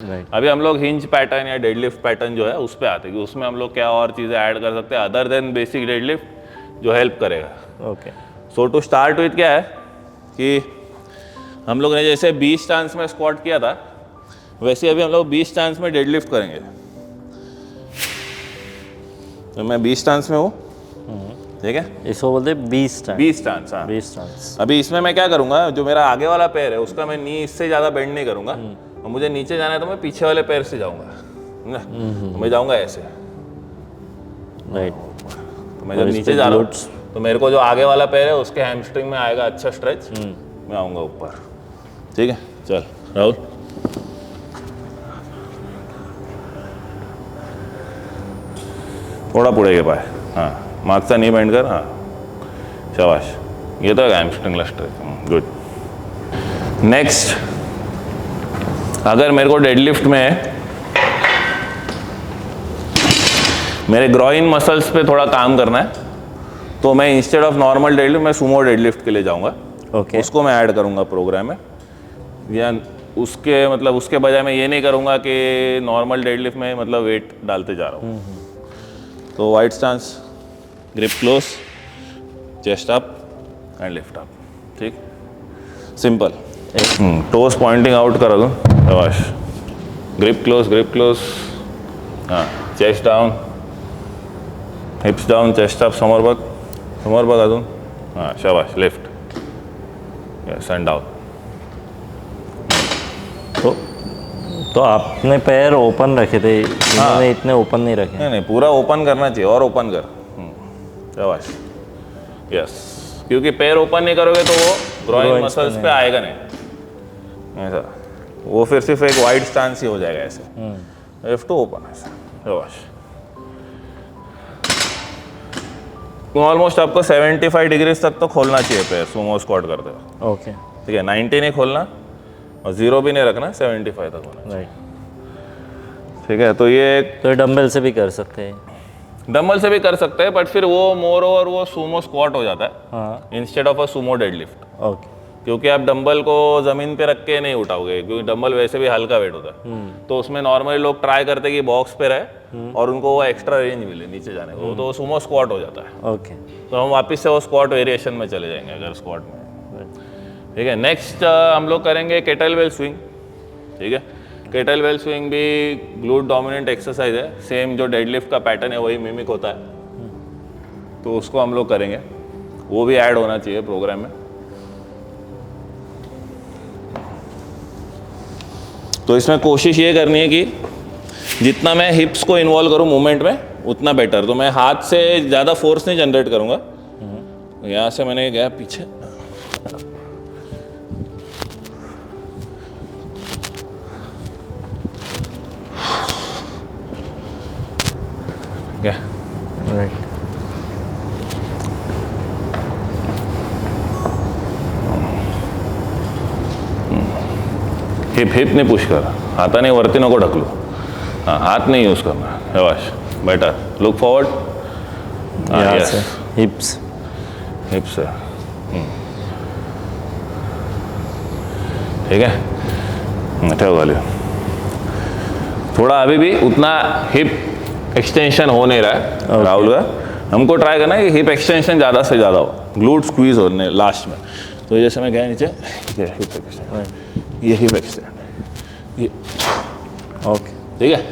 अभी हम लोग हिंज पैटर्न या डेडलिफ्ट पैटर्न जो है उस पर आते हैं कि उसमें हम लोग क्या और चीज़ें ऐड कर सकते हैं अदर देन बेसिक डेडलिफ्ट जो हेल्प करेगा। Okay. So to start with क्या है कि हम लोग ने जैसे 20 स्टांस में स्क्वाट किया था वैसे अभी हम लोग 20 स्टांस में डेडलिफ्ट करेंगे। तो मैं 20 स्टांस में हूँ, ठीक है, इसको बोलते हैं 20 स्टांस। 20 स्टांस, हाँ 20 स्टांस। अभी इसमें मैं क्या करूँगा, जो मेरा आगे वाला पैर है उसका मैं नी इससे ज़्यादा बेंड नहीं करूँगा और मुझे नीचे जाना है तो मैं पीछे वाले पैर से जाऊँगा, तो मैं जाऊँगा ऐसे, राइट। तो मैं जब नीचे जा रहा हूँ तो मेरे को जो आगे वाला पैर है उसके हैमस्ट्रिंग में आएगा अच्छा स्ट्रेच, मैं आऊँगा ऊपर, ठीक है। चल राहुल, थोड़ा पुढे घे पाय, हां मागचा नी बेंड कर, हां शाबाश, येतोय का हॅमस्ट्रिंगला स्ट्रेच, गुड। नेक्स्ट, अगर मेरे को डेडलिफ्ट में मेरे ग्रॉइन मसल्स पे थोड़ा काम करना है तो मैं इंस्टेड ऑफ नॉर्मल डेडलिफ्ट मैं सुमो डेडलिफ्ट के लिए जाऊंगा। ओके। उसको मैं ऐड करूंगा प्रोग्राम में, या उसके मतलब उसके बजाय मैं ये नहीं करूंगा कि नॉर्मल डेडलिफ्ट में मतलब वेट डालते जा रहा हूँ। तो wide stance, grip close, chest up and lift up, ठीक, सिंपल। टोस पॉइंटिंग आउट कर अजून, शाबाश, ग्रिप क्लोज, हां chest down, हिप्स down, chest up, समोर बघ अजून, हां शाबाश, लिफ्ट, यस एंड डाऊन। तो आपने पैर ओपन रखे थे, इन्होंने इतने ओपन नहीं रखे। नहीं पूरा ओपन करना चाहिए, और ओपन कर, शाबाश, यस, क्योंकि पैर ओपन नहीं करोगे तो वो ग्रॉइन मसल्स पे आएगा नहीं, ऐसा वो फिर सिर्फ एक वाइड स्टांस ही हो जाएगा ऐसे, हैव टू ओपन ऐसा, शाबाश। ऑलमोस्ट आपको 75 डिग्रीज तक तो खोलना चाहिए पैर सुमो स्क्वाट करते हुए, ओके, ठीक है, 90 नहीं खोलना और 0 भी नहीं रखना, 75 तक होना, राइट, ठीक है। तो ये तो डंबल से भी कर सकते हैं, डंबल से भी कर सकते हैं, बट फिर वो मोर ओवर वो सुमो स्क्वाट हो जाता है हाँ, instead of a Sumo deadlift, okay, क्योंकि आप डंबल को ज़मीन पे रख के नहीं उठाओगे, क्योंकि डंबल वैसे भी हल्का वेट होता है। तो उसमें नॉर्मली लोग ट्राई करते हैं कि बॉक्स पे रहे और उनको वो एक्स्ट्रा रेंज मिले नीचे जाने को, तो वो सुमो स्क्वाट हो जाता है। ओके, तो हम वापस से वो स्क्वाट वेरिएशन में चले जाएंगे अगर स्क्वाट में, ठीक है। नेक्स्ट हम लोग करेंगे केटलबेल स्विंग, ठीक है। केटलबेल स्विंग भी ग्लूट डोमिनेंट एक्सरसाइज है, सेम जो डेडलिफ्ट का पैटर्न है वही मिमिक होता है, तो उसको हम लोग करेंगे, वो भी ऐड होना चाहिए प्रोग्राम में। तो इसमें कोशिश ये करनी है कि जितना मैं हिप्स को इन्वॉल्व करूँ मूवमेंट में उतना बेटर। तो मैं हाथ से ज़्यादा फोर्स नहीं जनरेट करूँगा, यहाँ से मैंने गया पीछे, क्या, राइट, हिप नहीं पुश कर, हाताने वरती नको ढकलू, हाँ हाथ नहीं यूज करना, शाबाश, बेटर, लुक फॉरवर्ड, यस, हिप्स, हिप्स है, ठीक है, ठेव वाली। थोड़ा अभी भी उतना हिप एक्सटेंशन हो नहीं रहा है राहुल का, हमको ट्राई करना है कि हिप एक्सटेंशन ज़्यादा से ज़्यादा हो, ग्लूट स्क्वीज होने लास्ट में। तो जैसे मैं गया नीचे, ये हिप एक्सटेंड, ये हिप एक्सटेंड, ये, ओके, ठीक है।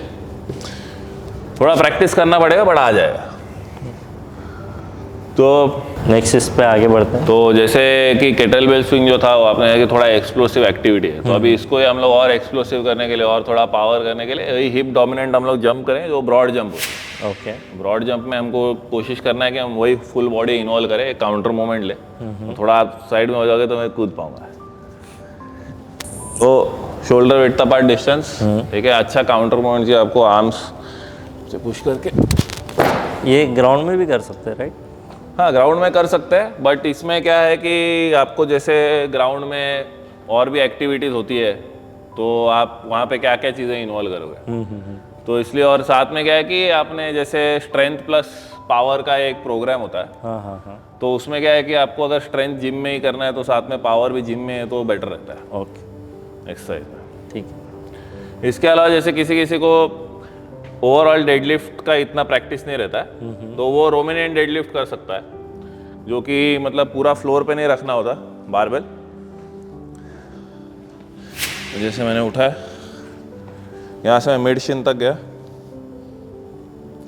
थोड़ा प्रैक्टिस करना पड़ेगा बट आ जाएगा। तो नेक्स्ट इस पे आगे बढ़ते हैं। तो जैसे कि केटलबेल स्विंग जो था वो आपने कहा कि थोड़ा एक्सप्लोसिव एक्टिविटी है, तो अभी इसको हम लोग और एक्सप्लोसिव करने के लिए और थोड़ा पावर करने के लिए वही हिप डोमिनेंट हम लोग जंप करें, जो ब्रॉड जंप हो। ओके, ब्रॉड ब्रॉड जंप में हमको कोशिश करना है कि हम वही फुल बॉडी इन्वॉल्व करें, एक काउंटर मूवमेंट ले, तो थोड़ा आप साइड में हो जाओगे तो मैं कूद पाऊंगा। तो शोल्डर विड्थ अपार्ट डिस्टेंस, ठीक है, अच्छा काउंटर मूवमेंट चाहिए आपको, आर्म्स से पुश करके। ये ग्राउंड में भी कर सकते हैं, राइट? हाँ ग्राउंड में कर सकते हैं, बट इसमें क्या है कि आपको जैसे ग्राउंड में और भी एक्टिविटीज़ होती है तो आप वहाँ पे क्या क्या चीज़ें इन्वॉल्व करोगे, तो इसलिए, और साथ में क्या है कि आपने जैसे स्ट्रेंथ प्लस पावर का एक प्रोग्राम होता है, हाँ हाँ हाँ, तो उसमें क्या है कि आपको अगर स्ट्रेंथ जिम में ही करना है तो साथ में पावर भी जिम में है तो बेटर रहता है ओके, एक्सरसाइज में, ठीक है। इसके अलावा जैसे किसी किसी को ओवरऑल डेडलिफ्ट का इतना प्रैक्टिस नहीं रहता है तो वो रोमेनियन डेडलिफ्ट कर सकता है, जो कि मतलब पूरा फ्लोर पे नहीं रखना होता बारबेल। जैसे मैंने उठाया, यहाँ से मैं मिड शिन तक गया,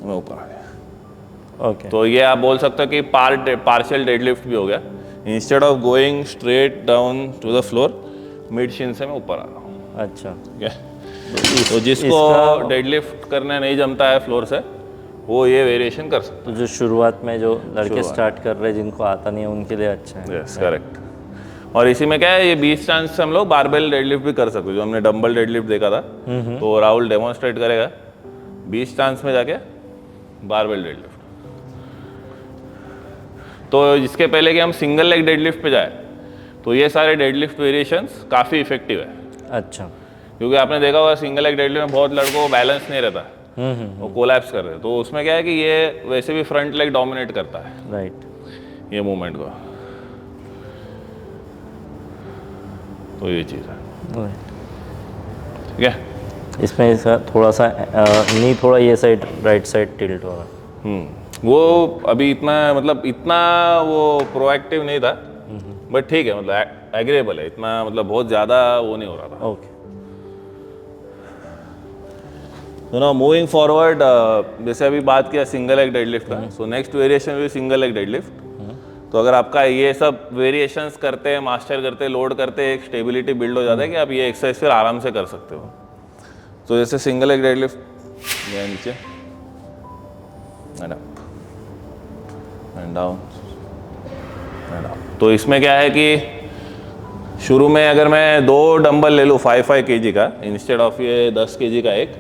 मैं ऊपर आ गया। ओके, तो ये आप बोल सकते हो कि पार्शियल डेडलिफ्ट भी हो गया। Instead of going straight down to the floor, mid shin से मैं ऊपर आ रहा हूँ। अच्छा, ठीक है। तो जिसको डेडलिफ्ट करना नहीं जमता है फ्लोर से, वो ये वेरिएशन कर सकता तो जो शुरुआत में जो लड़के स्टार्ट कर रहे हैं जिनको आता नहीं है उनके लिए अच्छा है। है। Yes, correct. और इसी में क्या है, ये 20 चांस से हम लोग बारबेल डेडलिफ्ट भी कर सकते हैं। जो हमने डंबल डेडलिफ्ट देखा था, तो राहुल डेमोन्स्ट्रेट करेगा 20 चांस में जाके बारबेल डेडलिफ्ट। तो इसके पहले कि हम सिंगल लेग डेडलिफ्ट पे जाए, तो ये सारे डेडलिफ्ट वेरिएशंस काफ़ी इफेक्टिव है। अच्छा, क्योंकि आपने देखा होगा सिंगल लेग डेडलिफ्ट में बहुत लड़कों को बैलेंस नहीं रहता, वो कोलैप्स कर रहे हैं। तो उसमें क्या है कि ये वैसे भी फ्रंट लेग डोमिनेट करता है राइट। ये मूवमेंट को। तो ये चीज़ है, ठीक है। इसमें इसका थोड़ा सा नी थोड़ा ये साइड राइट साइड टिल्ट हो रहा है। वो अभी इतना मतलब इतना वो प्रोएक्टिव नहीं था, बट ठीक है, मतलब एग्रेबल है, इतना मतलब बहुत ज़्यादा वो नहीं हो रहा था। ओके, तो ना मूविंग फॉरवर्ड, जैसे अभी बात किया सिंगल लेग डेडलिफ्ट का, सो नेक्स्ट वेरिएशन भी सिंगल लेग डेडलिफ्ट। तो अगर आपका ये सब वेरिएशंस करते हैं, मास्टर करते हैं, लोड करते हैं, एक स्टेबिलिटी बिल्ड हो जाता है कि आप ये एक्सरसाइज फिर आराम से कर सकते हो। तो जैसे सिंगल लेग डेडलिफ्ट, ये नीचे and up and down and up. तो इसमें क्या है कि शुरू में अगर मैं 2 डंबल ले लूँ 5-5 kg का इंस्टेड ऑफ ये 10 kg का एक,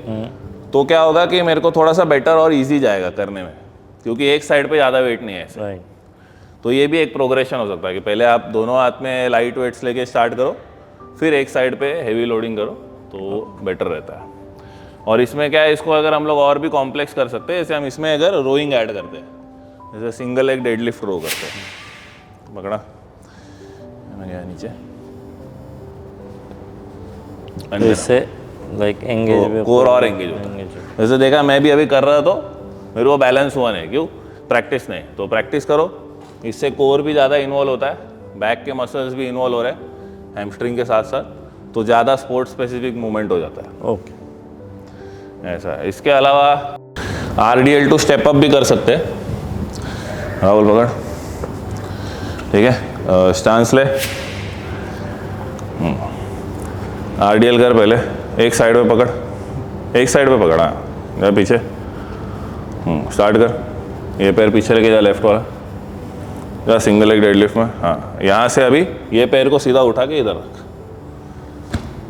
तो क्या होगा कि मेरे को थोड़ा सा बेटर और इजी जाएगा करने में, क्योंकि एक साइड पे ज़्यादा वेट नहीं है ऐसे। राइट। तो ये भी एक प्रोग्रेशन हो सकता है कि पहले आप दोनों हाथ में लाइट वेट्स लेके स्टार्ट करो, फिर एक साइड पे हेवी लोडिंग करो, तो बेटर रहता है। और इसमें क्या है, इसको अगर हम लोग और भी कॉम्प्लेक्स कर सकते हैं, जैसे हम इसमें अगर रोइंग ऐड करते हैं, जैसे सिंगल लेग डेडलिफ्ट रो करते हैं, पकड़ा मैं गया नीचे, इससे लाइक एंगेज कोर और एंगेज होता है। जैसे देखा मैं भी अभी कर रहा तो मेरे को बैलेंस हुआ नहीं, क्यों? प्रैक्टिस नहीं। तो प्रैक्टिस करो, इससे कोर भी ज़्यादा इन्वॉल्व होता है, बैक के मसल्स भी इन्वॉल्व हो रहे हैं हैमस्ट्रिंग के साथ साथ, तो ज़्यादा स्पोर्ट स्पेसिफिक मूवमेंट हो जाता है। ओके, ऐसा है। इसके अलावा RDL टू स्टेप अप भी कर सकते हैं। राहुल पकड़, ठीक है, स्टांस ले, RDL कर, पहले एक साइड पे पकड़, एक साइड पे पकड़, हाँ जा पीछे, स्टार्ट कर, ये पैर पीछे लेके जा लेफ्ट वाला, जा सिंगल लेग डेडलिफ्ट में। हाँ, यहाँ से अभी ये पैर को सीधा उठा के इधर रख,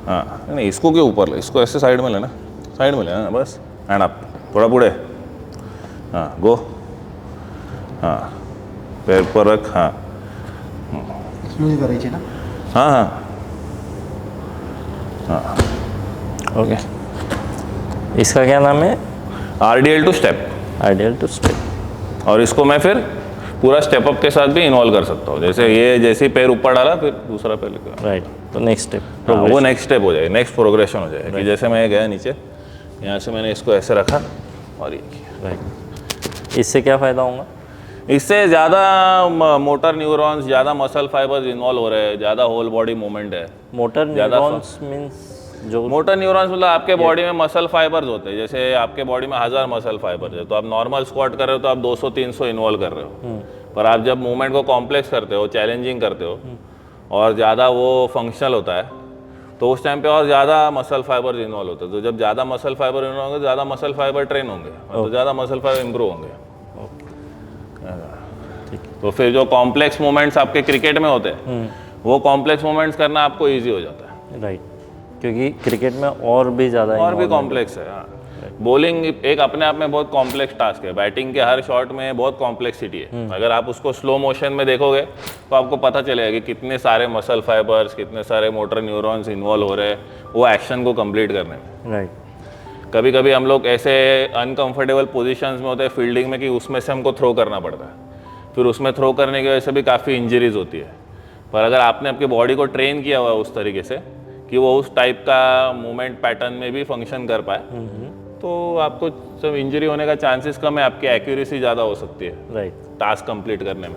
हाँ नहीं इसको क्यों ऊपर ले, इसको ऐसे साइड में लेना, साइड में लेना बस, एंड अप, थोड़ा पुढे, हाँ गो, हाँ पैर पर रख, हाँ करायची ना। हाँ हाँ हाँ, ओके। इसका क्या नाम है? RDL two step. RDL two step. और इसको मैं फिर पूरा स्टेप अप के साथ भी इन्वॉल्व कर सकता हूँ, जैसे ये जैसे ही पैर ऊपर डाला फिर दूसरा पैर लेकर, राइट। तो नेक्स्ट स्टेप, हाँ, वो नेक्स्ट स्टेप हो जाएगा, नेक्स्ट प्रोग्रेशन हो जाएगा। कि जैसे मैं गया नीचे, यहाँ से मैंने इसको ऐसे रखा और ये किया। राइट। इससे क्या फ़ायदा होगा? इससे ज़्यादा मोटर न्यूरॉन्स, ज़्यादा मसल फाइबर्स इन्वॉल्व हो रहे हैं, ज़्यादा होल बॉडी मूवमेंट है। मोटर न्यूरॉन्स मीन्स जो मोटर न्यूरॉन्स मतलब आपके बॉडी में मसल फाइबर्स होते हैं, जैसे आपके बॉडी में 1000 मसल फाइबर्स है, तो आप नॉर्मल स्क्वाट कर रहे हो तो आप 200-300 इन्वॉल्व कर रहे हो, पर आप जब मूवमेंट को कॉम्प्लेक्स करते हो, चैलेंजिंग करते हो और ज़्यादा वो फंक्शनल होता है, तो उस टाइम पे और ज़्यादा मसल फाइबर्स इन्वॉल्व होते हैं। तो जब ज़्यादा मसल फाइबर इन्वॉल्व होंगे, ज़्यादा मसल फाइबर ट्रेन होंगे, तो ज़्यादा मसल फाइबर इम्प्रूव होंगे। तो फिर जो कॉम्प्लेक्स मूवमेंट्स आपके क्रिकेट में होते हैं, वो कॉम्प्लेक्स मूवमेंट्स करना आपको ईजी हो जाता है। राइट, क्योंकि क्रिकेट में और भी ज़्यादा और भी कॉम्प्लेक्स है। हाँ, बॉलिंग एक अपने आप में बहुत कॉम्प्लेक्स टास्क है, बैटिंग के हर शॉट में बहुत कॉम्प्लेक्सिटी है। अगर आप उसको स्लो मोशन में देखोगे तो आपको पता चलेगा कि कितने सारे मसल फाइबर्स, कितने सारे मोटर न्यूरॉन्स इन्वॉल्व हो रहे हैं वो एक्शन को कंप्लीट करने में। राइट। कभी कभी हम लोग ऐसे अनकंफर्टेबल पोजीशंस में होते हैं फील्डिंग में कि उसमें से हमको थ्रो करना पड़ता है, फिर उसमें थ्रो करने की वजह से भी काफ़ी इंजरीज होती है। पर अगर आपने आपकी बॉडी को ट्रेन किया हुआ है उस तरीके से कि वो उस टाइप का मूवमेंट पैटर्न में भी फंक्शन कर पाए, तो आपको जब इंजरी होने का चांसेस कम है, आपकी एक्यूरेसी ज़्यादा हो सकती है राइट। टास्क कंप्लीट करने में।